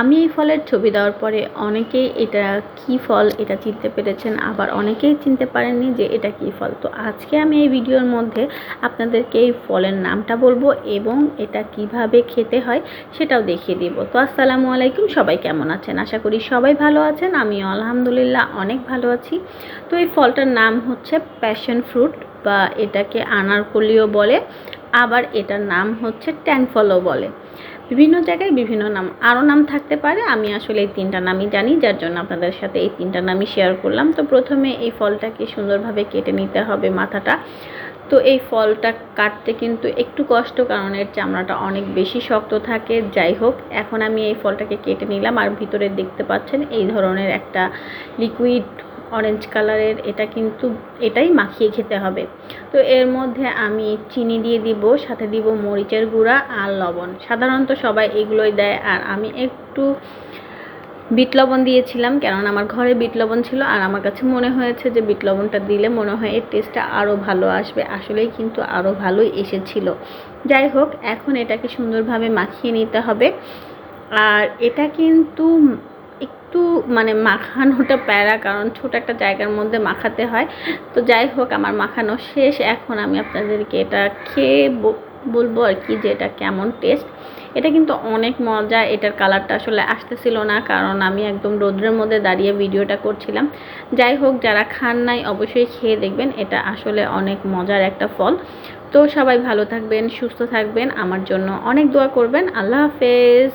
আমি এই ফলের ছবি দেওয়ার পরে অনেকেই এটা কি ফল এটা চিনতে পেরেছেন, আবার অনেকেই চিনতে পারেননি যে এটা কি ফল। তো আজকে আমি এই ভিডিওর মধ্যে আপনাদেরকে এই ফলের নামটা বলবো এবং এটা কিভাবে খেতে হয় সেটাও দেখিয়ে দিব। তো আসসালামু আলাইকুম, সবাই কেমন আছেন? আশা করি সবাই ভালো আছেন। আমিও আলহামদুলিল্লাহ অনেক ভালো আছি। তো এই ফলটার নাম হচ্ছে প্যাশন ফ্রুট, বা এটাকে আনারকলিও বলে, আবার এটার নাম হচ্ছে ট্যাংফলও বলে। বিভিন্ন জায়গায় বিভিন্ন নাম, আরও নাম থাকতে পারে। আমি আসলে এই তিনটা নামই জানি, যার জন্য আপনাদের সাথে এই তিনটা নামই শেয়ার করলাম। তো প্রথমে এই ফলটাকে সুন্দরভাবে কেটে নিতে হবে মাথাটা। তো এই ফলটা কাটতে কিন্তু একটু কষ্ট, কারণ এর চামড়াটা অনেক বেশি শক্ত থাকে। যাই হোক, এখন আমি এই ফলটাকে কেটে নিলাম। আর ভিতরে দেখতে পাচ্ছেন এই ধরনের একটা লিকুইড অরেঞ্জ কালারের, এটা কিন্তু এটাই মাখিয়ে খেতে হবে। তো এর মধ্যে আমি চিনি দিয়ে দিব, সাথে দিব মরিচের গুঁড়া আর লবণ। সাধারণত সবাই এগুলোই দেয়, আর আমি একটু বিট লবণ দিয়েছিলাম, কেননা আমার ঘরে বিট লবণ ছিল আর আমার কাছে মনে হয়েছে যে বিট লবণটা দিলে মনে হয় এর টেস্টটা আরও ভালো আসবে। আসলেই কিন্তু আরও ভালোই এসেছিল। যাই হোক, এখন এটাকে সুন্দরভাবে মাখিয়ে নিতে হবে। আর এটা কিন্তু একটু মাখানোটা প্যারা, কারণ ছোট একটা জায়গার মধ্যে মাখাতে হয়। তো যাই হোক, আমার মাখানো শেষ। এখন আমি আপনাদেরকে এটা খেয়ে বলবো আর কি যে এটা কেমন টেস্ট। এটা কিন্তু অনেক মজা। এটার কালারটা আসলে আসতেছিল না, কারণ আমি একদম রোদ্রের মধ্যে দাঁড়িয়ে ভিডিওটা করছিলাম। যাই হোক, যারা খান নাই অবশ্যই খেয়ে দেখবেন, এটা আসলে অনেক মজার একটা ফল। তো সবাই ভালো থাকবেন, সুস্থ থাকবেন, আমার জন্য অনেক দোয়া করবেন। আল্লাহ হাফেজ।